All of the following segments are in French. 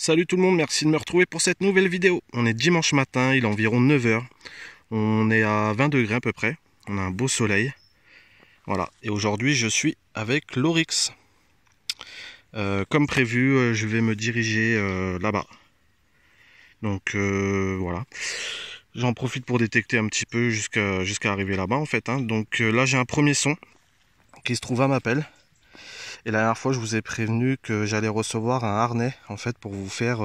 Salut tout le monde, merci de me retrouver pour cette nouvelle vidéo. On est dimanche matin, il est environ 9 heures. On est à 20 degrés à peu près. On a un beau soleil. Voilà. Et aujourd'hui, je suis avec l'Oryx. Comme prévu, je vais me diriger là-bas. Donc voilà. J'en profite pour détecter un petit peu jusqu'à arriver là-bas en fait. Donc là, j'ai un premier son qui se trouve à ma pelle. Et la dernière fois, je vous ai prévenu que j'allais recevoir un harnais en fait pour vous faire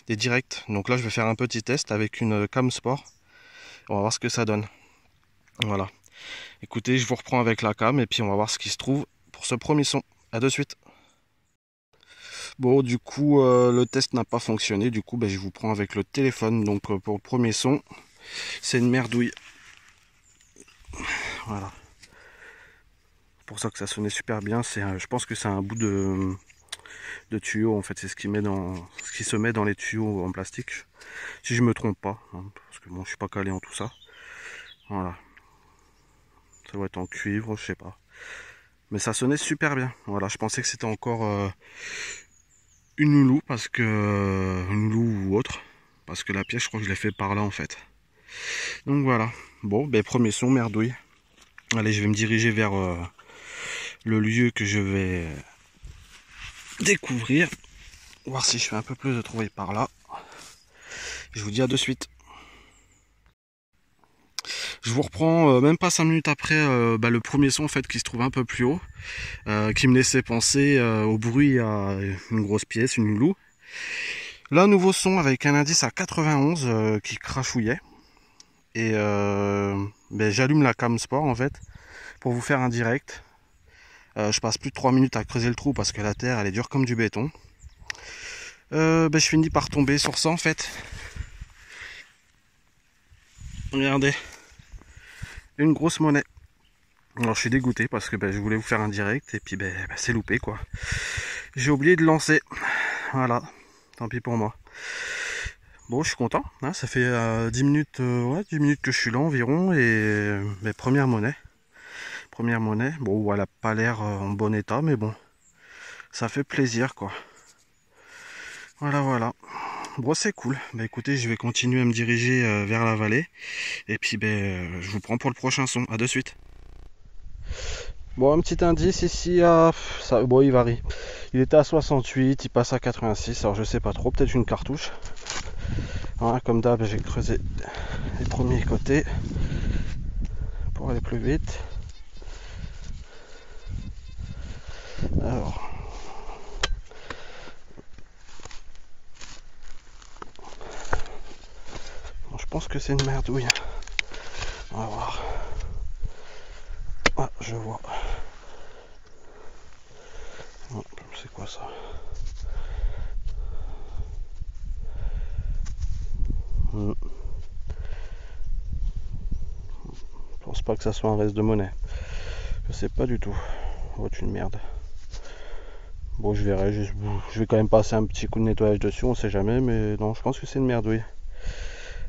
des directs. Donc là, je vais faire un petit test avec une cam sport. On va voir ce que ça donne. Voilà. Écoutez, je vous reprends avec la cam et puis on va voir ce qui se trouve pour ce premier son. A de suite. Bon, du coup, le test n'a pas fonctionné. Du coup, je vous prends avec le téléphone. Donc pour le premier son, c'est une merdouille. Voilà. C'est pour ça que ça sonnait super bien. Je pense que c'est un bout de tuyau. En fait, c'est ce qui se met dans les tuyaux en plastique. Si je me trompe pas, parce que bon, je suis pas calé en tout ça. Voilà. Ça doit être en cuivre, je sais pas. Mais ça sonnait super bien. Voilà, je pensais que c'était encore une loulou parce que une loulou ou autre. Parce que la pièce, je crois que je l'ai fait par là en fait. Donc voilà. Bon, premier son, merdouille. Allez, je vais me diriger vers le lieu que je vais découvrir. Voir si je fais un peu plus de trouvailles par là. Je vous dis à de suite. Je vous reprends même pas 5 minutes après le premier son en fait qui se trouve un peu plus haut, qui me laissait penser au bruit à une grosse pièce, une loulou. Là, nouveau son avec un indice à 91 qui crachouillait. Et j'allume la cam sport en fait pour vous faire un direct. Je passe plus de 3 minutes à creuser le trou parce que la terre elle est dure comme du béton. Je finis par tomber sur ça en fait. Regardez, une grosse monnaie. Alors je suis dégoûté parce que je voulais vous faire un direct et puis c'est loupé quoi. J'ai oublié de lancer. Voilà, tant pis pour moi. Bon, je suis content, hein, ça fait 10 minutes, 10 minutes que je suis là environ et première monnaie. Première monnaie, bon, elle a pas l'air en bon état, mais bon, ça fait plaisir quoi. Voilà, voilà. Bon, c'est cool. Écoutez, je vais continuer à me diriger vers la vallée et puis je vous prends pour le prochain son. À de suite. Bon, un petit indice ici à ça, bon, il varie. Il était à 68, il passe à 86, alors je sais pas trop, peut-être une cartouche. Hein, comme d'hab, j'ai creusé les premiers côtés pour aller plus vite. Alors, bon, je pense que c'est une merdouille. On va voir. Ah, je vois. Oh, c'est quoi ça? Je pense pas que ça soit un reste de monnaie. Je sais pas du tout. Oh, c'est une merde. Bon, je verrai. Je vais quand même passer un petit coup de nettoyage dessus, on sait jamais, mais non, je pense que c'est une merdouille.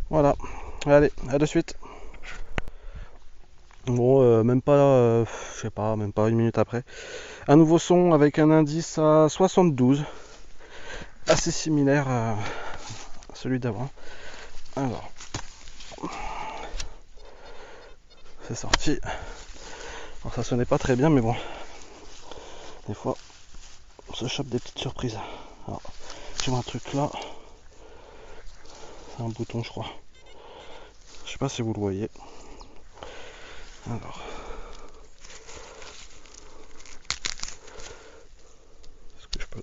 Voilà. Allez, à de suite. Bon, même pas, je sais pas, même pas une minute après. Un nouveau son avec un indice à 72. Assez similaire à celui d'avant. Alors, c'est sorti. Alors ça sonnait pas très bien, mais bon, des fois, on se chope des petites surprises. Alors, j'ai un truc là. C'est un bouton, je crois. Je sais pas si vous le voyez. Alors, est-ce que je peux...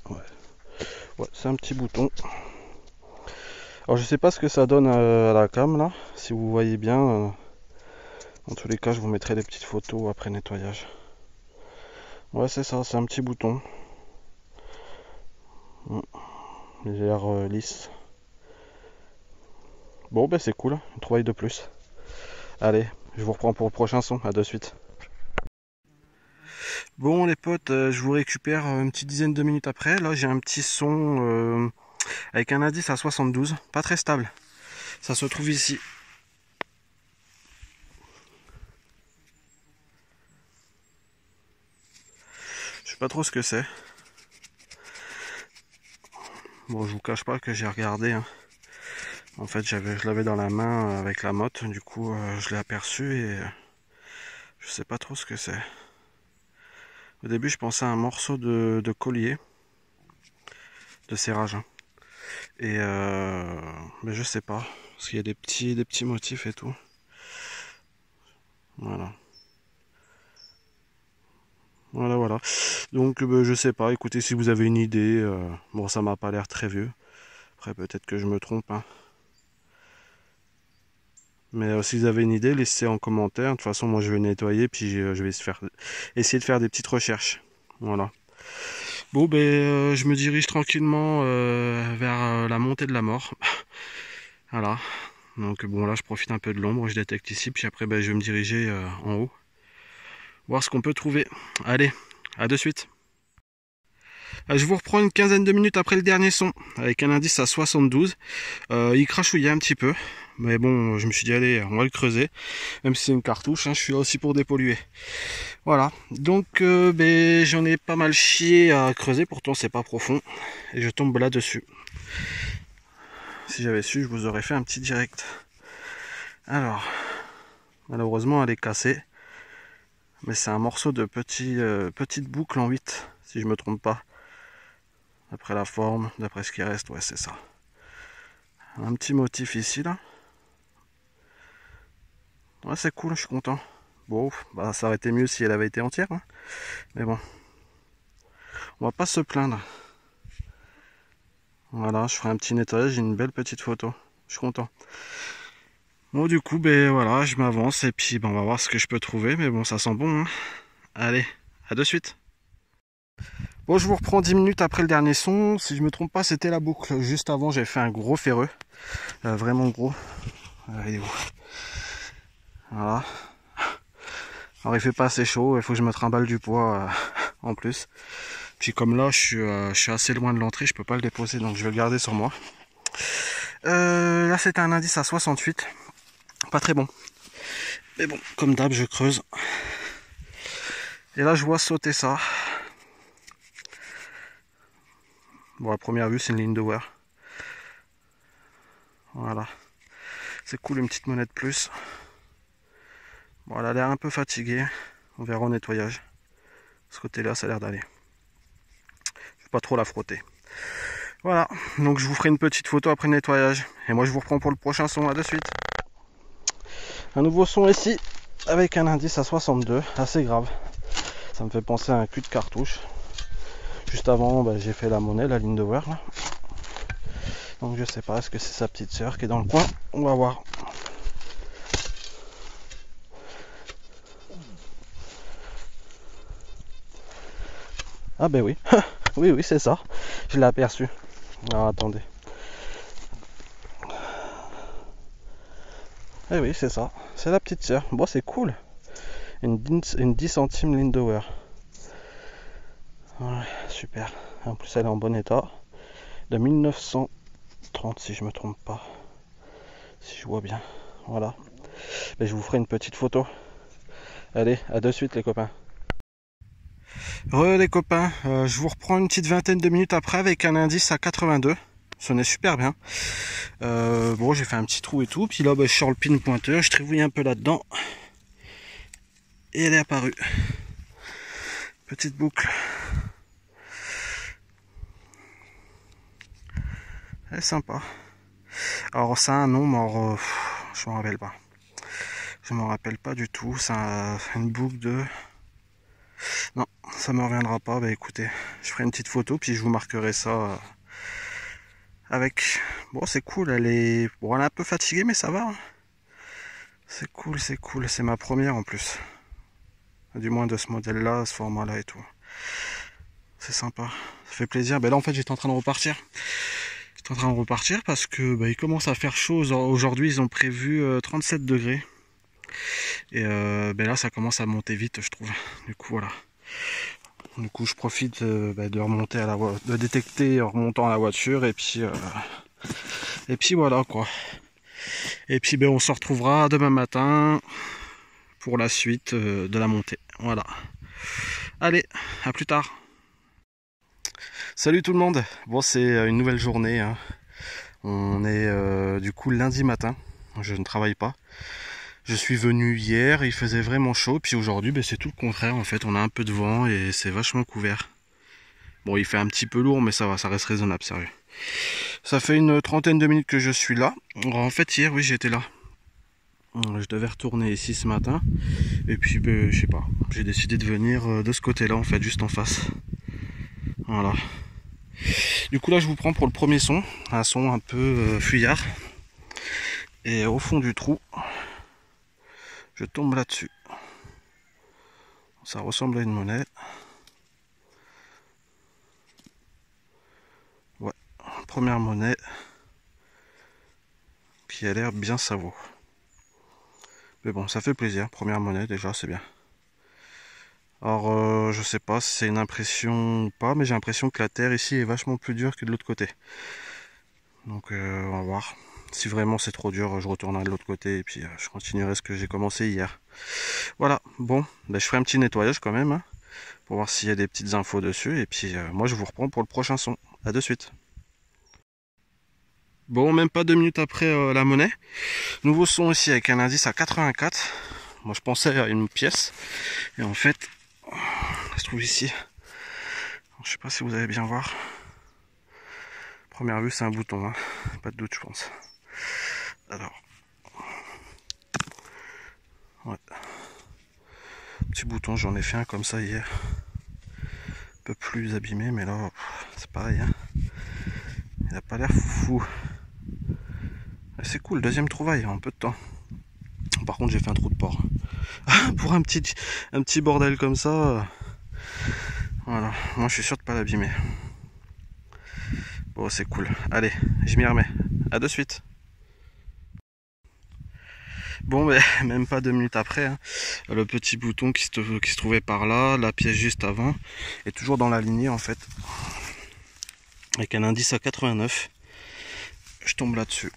Ouais, c'est un petit bouton. Alors, je sais pas ce que ça donne à la cam là. Si vous voyez bien, en tous les cas, je vous mettrai des petites photos après nettoyage. Ouais, c'est ça, c'est un petit bouton. Il a l'air lisse. Bon, c'est cool, une trouvaille de plus. Allez, je vous reprends pour le prochain son, à de suite. Bon les potes, je vous récupère une petite dizaine de minutes après. Là j'ai un petit son avec un indice à 72, pas très stable. Ça se trouve ici. Je sais pas trop ce que c'est. Bon, je vous cache pas que j'ai regardé, hein. En fait, je l'avais dans la main avec la motte, du coup, je l'ai aperçu et je sais pas trop ce que c'est. Au début, je pensais à un morceau de collier, de serrage, hein. Et mais je sais pas, parce qu'il y a des petits motifs et tout. Voilà. Voilà. Donc, je sais pas. Écoutez, si vous avez une idée, bon, ça m'a pas l'air très vieux. Après, peut-être que je me trompe, hein. Mais si vous avez une idée, laissez en commentaire. De toute façon, moi, je vais nettoyer, puis je vais essayer de faire des petites recherches. Voilà. Bon, ben, je me dirige tranquillement vers la montée de la mort. Voilà. Donc, bon, là, je profite un peu de l'ombre, je détecte ici, puis après, ben, je vais me diriger en haut. Voir ce qu'on peut trouver. Allez, à de suite. Je vous reprends une quinzaine de minutes après le dernier son, avec un indice à 72. Il crachouillait un petit peu, mais bon, je me suis dit, allez, on va le creuser. Même si c'est une cartouche, hein, je suis là aussi pour dépolluer. Voilà, donc ben, j'en ai pas mal chié à creuser, pourtant c'est pas profond. Et je tombe là-dessus. Si j'avais su, je vous aurais fait un petit direct. Alors, malheureusement, elle est cassée. Mais c'est un morceau de petite boucle en 8, si je me trompe pas. D'après la forme, d'après ce qui reste, ouais, c'est ça. Un petit motif ici, là. Ouais, c'est cool, je suis content. Bon, bah, ça aurait été mieux si elle avait été entière, hein. Mais bon, on va pas se plaindre. Voilà, je ferai un petit nettoyage, j'ai une belle petite photo. Je suis content. Bon, du coup, ben voilà, je m'avance et puis ben, on va voir ce que je peux trouver. Mais bon, ça sent bon, hein. Allez, à de suite. Bon, je vous reprends 10 minutes après le dernier son. Si je me trompe pas, c'était la boucle. Juste avant, j'ai fait un gros ferreux. Vraiment gros. Il est où? Voilà. Alors, il fait pas assez chaud. Il faut que je me trimballe du poids en plus. Puis comme là, je suis assez loin de l'entrée. Je peux pas le déposer. Donc, je vais le garder sur moi. Là, c'était un indice à 68. Pas très bon. Mais bon, comme d'hab, je creuse. Et là, je vois sauter ça. Bon, à première vue, c'est une ligne de wear. Voilà. C'est cool, une petite monnaie de plus. Bon, elle a l'air un peu fatiguée. On verra au nettoyage. Ce côté-là, ça a l'air d'aller. Je vais pas trop la frotter. Voilà. Donc, je vous ferai une petite photo après le nettoyage. Et moi, je vous reprends pour le prochain son. À de suite. Un nouveau son ici. Avec un indice à 62. Assez grave. Ça me fait penser à un cul de cartouche. Juste avant, bah, j'ai fait la monnaie, la ligne de wear. Là. Donc je sais pas, est-ce que c'est sa petite sœur qui est dans le coin? On va voir. Ah ben oui, oui c'est ça. Je l'ai aperçu. Alors attendez. Eh oui c'est ça, c'est la petite sœur. Bon c'est cool. Une 10 centimes ligne de wear. Ouais, super. En plus elle est en bon état. De 1930 si je me trompe pas. Si je vois bien. Voilà. Ben, je vous ferai une petite photo. Allez, à de suite les copains. Les copains, je vous reprends une petite vingtaine de minutes après avec un indice à 82. Ça sonnait super bien. Bon, j'ai fait un petit trou et tout. Puis là, bah, je sors le pin pointeur, je trifouille un peu là-dedans. Et elle est apparue. Petite boucle. Elle est sympa. Alors ça a un nom, mais je m'en rappelle pas. Je m'en rappelle pas du tout. Ça a une boucle de... Non, ça me reviendra pas. Bah écoutez, je ferai une petite photo puis je vous marquerai ça avec. Bon, c'est cool. Elle est un peu fatiguée, mais ça va. Hein. C'est cool, c'est cool. C'est ma première en plus. Du moins de ce modèle-là, ce format-là et tout. C'est sympa. Ça fait plaisir. Ben là, en fait, j'étais en train de repartir. J'étais en train de repartir parce que il commence à faire chaud. Aujourd'hui, ils ont prévu 37 degrés. Et ben là, ça commence à monter vite, je trouve. Du coup, voilà. Du coup, je profite de remonter à de détecter en remontant à la voiture et puis voilà quoi. Et puis ben on se retrouvera demain matin pour la suite de la montée. Voilà. Allez, à plus tard. Salut tout le monde. Bon, c'est une nouvelle journée, hein. On est du coup lundi matin. Je ne travaille pas. Je suis venu hier, il faisait vraiment chaud. Puis aujourd'hui, c'est tout le contraire. En fait, on a un peu de vent et c'est vachement couvert. Bon, il fait un petit peu lourd, mais ça va, ça reste raisonnable, sérieux. Ça fait une trentaine de minutes que je suis là. En fait, hier, oui, j'étais là. Je devais retourner ici ce matin. Et puis, je sais pas. J'ai décidé de venir de ce côté-là, en fait, juste en face. Voilà. Du coup là je vous prends pour le premier son, un son un peu fuyard. Et au fond du trou, je tombe là-dessus. Ça ressemble à une monnaie. Ouais, première monnaie qui a l'air bien savoure. Mais bon, ça fait plaisir, première monnaie déjà, c'est bien. Alors je sais pas si c'est une impression ou pas, mais j'ai l'impression que la terre ici est vachement plus dure que de l'autre côté. Donc on va voir. Si vraiment c'est trop dur, je retournerai de l'autre côté et puis je continuerai ce que j'ai commencé hier. Voilà, bon, je ferai un petit nettoyage quand même, hein, pour voir s'il y a des petites infos dessus. Et puis moi je vous reprends pour le prochain son. A de suite. Bon, même pas 2 minutes après la monnaie. Nouveau son ici avec un indice à 84. Moi je pensais à une pièce. Et en fait, ça se trouve ici. Je sais pas si vous allez bien voir. Première vue c'est un bouton, hein. Pas de doute je pense. Alors. Ouais. Petit bouton, j'en ai fait un comme ça hier. Un peu plus abîmé, mais là, c'est pareil. Hein. Il a pas l'air fou. C'est cool, deuxième trouvaille en peu de temps. Par contre, j'ai fait un trou de porc. Pour un petit bordel comme ça. Voilà, moi je suis sûr de pas l'abîmer. Bon, c'est cool. Allez, je m'y remets. À de suite. Bon, même pas 2 minutes après, hein, le petit bouton qui se trouvait par là, la pièce juste avant, est toujours dans la lignée en fait. Avec un indice à 89. Je tombe là-dessus.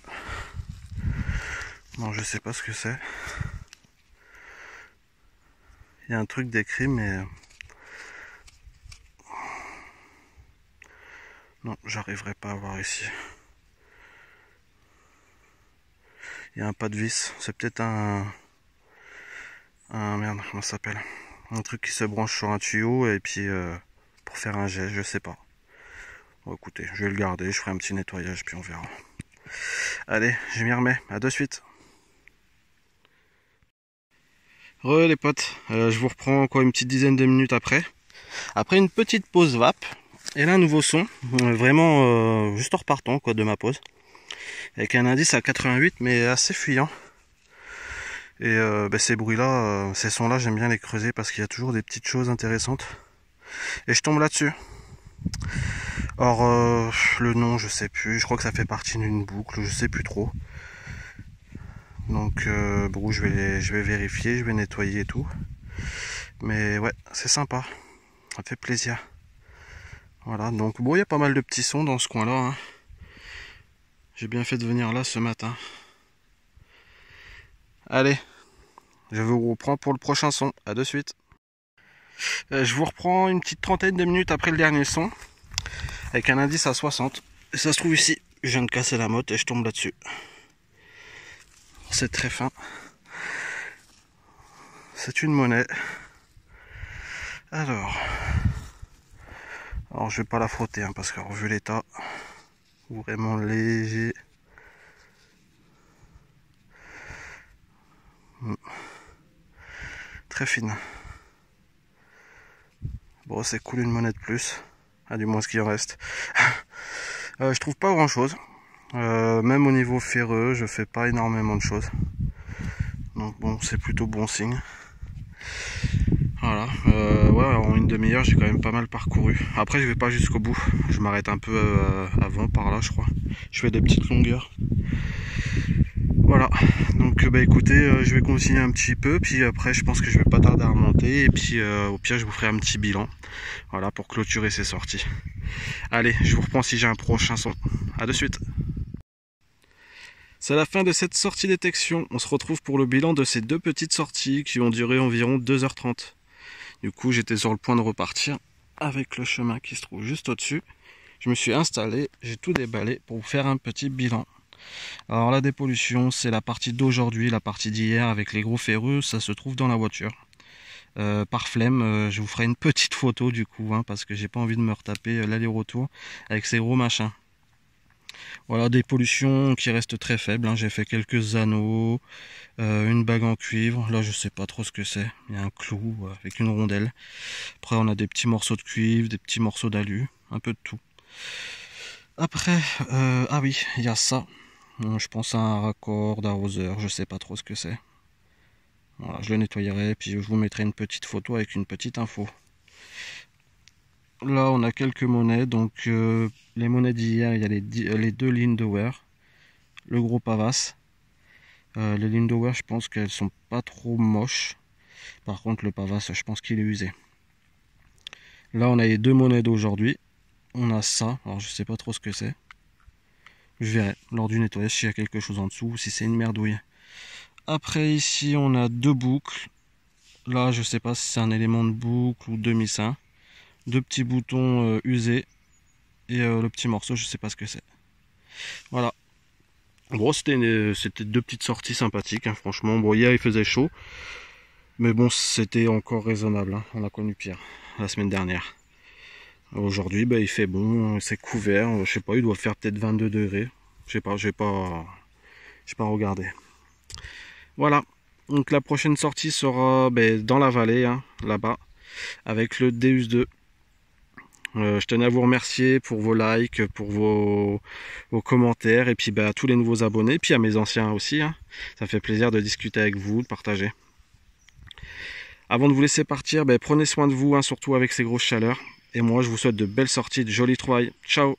Non, je sais pas ce que c'est. Il y a un truc d'écrit, mais non, j'arriverai pas à voir ici. Il y a un pas de vis. C'est peut-être un merde, comment ça s'appelle? Un truc qui se branche sur un tuyau et puis pour faire un jet, je sais pas. Bon, écoutez, je vais le garder, je ferai un petit nettoyage puis on verra. Allez, je m'y remets. À de suite. Re les potes, je vous reprends quoi une petite dizaine de minutes après. Après une petite pause vape. Et là un nouveau son, vraiment juste en repartant quoi de ma pause. Avec un indice à 88 mais assez fuyant. Et ces bruits là, ces sons là j'aime bien les creuser parce qu'il y a toujours des petites choses intéressantes. Et je tombe là-dessus. Or le nom je sais plus, je crois que ça fait partie d'une boucle, je sais plus trop. Donc bon, je vais vérifier, je vais nettoyer et tout. Mais ouais, c'est sympa. Ça fait plaisir. Voilà, donc bon, il y a pas mal de petits sons dans ce coin-là. Hein. J'ai bien fait de venir là ce matin. Allez, je vous reprends pour le prochain son. À de suite. Je vous reprends une petite trentaine de minutes après le dernier son. Avec un indice à 60. Et ça se trouve ici. Je viens de casser la motte et je tombe là-dessus. C'est très fin. C'est une monnaie. Alors je vais pas la frotter hein, parce que vu l'état, vraiment léger. Très fine. Bon, c'est cool une monnaie de plus. Ah, du moins ce qu'il en reste. Je trouve pas grand chose. Même au niveau ferreux, je fais pas énormément de choses. Donc bon, c'est plutôt bon signe. Voilà, ouais, en une demi-heure, j'ai quand même pas mal parcouru. Après, je vais pas jusqu'au bout. Je m'arrête un peu avant, par là, je crois. Je fais des petites longueurs. Voilà, donc écoutez, je vais continuer un petit peu, puis après, je pense que je vais pas tarder à remonter, et puis au pire, je vous ferai un petit bilan. Voilà, pour clôturer ces sorties. Allez, je vous reprends si j'ai un prochain son. À de suite. C'est la fin de cette sortie détection. On se retrouve pour le bilan de ces 2 petites sorties qui ont duré environ 2h30. Du coup, j'étais sur le point de repartir avec le chemin qui se trouve juste au-dessus. je me suis installé, j'ai tout déballé pour vous faire un petit bilan. Alors la dépollution, c'est la partie d'aujourd'hui, la partie d'hier avec les gros ferreux, ça se trouve dans la voiture. Par flemme, je vous ferai une petite photo du coup, hein, parce que j'ai pas envie de me retaper l'aller-retour avec ces gros machins. Voilà, des pollutions qui restent très faibles, hein. J'ai fait quelques anneaux, une bague en cuivre, là je sais pas trop ce que c'est, il y a un clou avec une rondelle. Après on a des petits morceaux de cuivre, des petits morceaux d'alu, un peu de tout. Après, ah oui, il y a ça, je pense à un raccord d'arroseur, je sais pas trop ce que c'est. Voilà, je le nettoyerai, puis je vous mettrai une petite photo avec une petite info. Là, on a quelques monnaies. Donc, les monnaies d'hier, il y a les deux Lindauer, le gros Pavas. Les Lindauer, je pense qu'elles sont pas trop moches. Par contre, le Pavas, je pense qu'il est usé. Là, on a les deux monnaies d'aujourd'hui. On a ça. Alors, je sais pas trop ce que c'est. Je verrai lors du nettoyage s'il y a quelque chose en dessous ou si c'est une merdouille. Après, ici, on a deux boucles. Là, je sais pas si c'est un élément de boucle ou demi-sein. Deux petits boutons usés. Et le petit morceau, je sais pas ce que c'est. Voilà. Bon, c'était deux petites sorties sympathiques, hein, franchement. Bon, hier, il faisait chaud. Mais bon, c'était encore raisonnable. Hein. On a connu pire la semaine dernière. Aujourd'hui, bah, il fait bon, c'est couvert. Je sais pas, il doit faire peut-être 22 degrés. Je sais pas, j'ai pas regardé. Voilà. Donc la prochaine sortie sera dans la vallée, hein, là-bas, avec le Deus 2. Je tenais à vous remercier pour vos likes, pour vos commentaires, et puis à tous les nouveaux abonnés, puis à mes anciens aussi. Hein. Ça fait plaisir de discuter avec vous, de partager. Avant de vous laisser partir, prenez soin de vous, hein, surtout avec ces grosses chaleurs. Et moi, je vous souhaite de belles sorties, de jolies trouvailles. Ciao!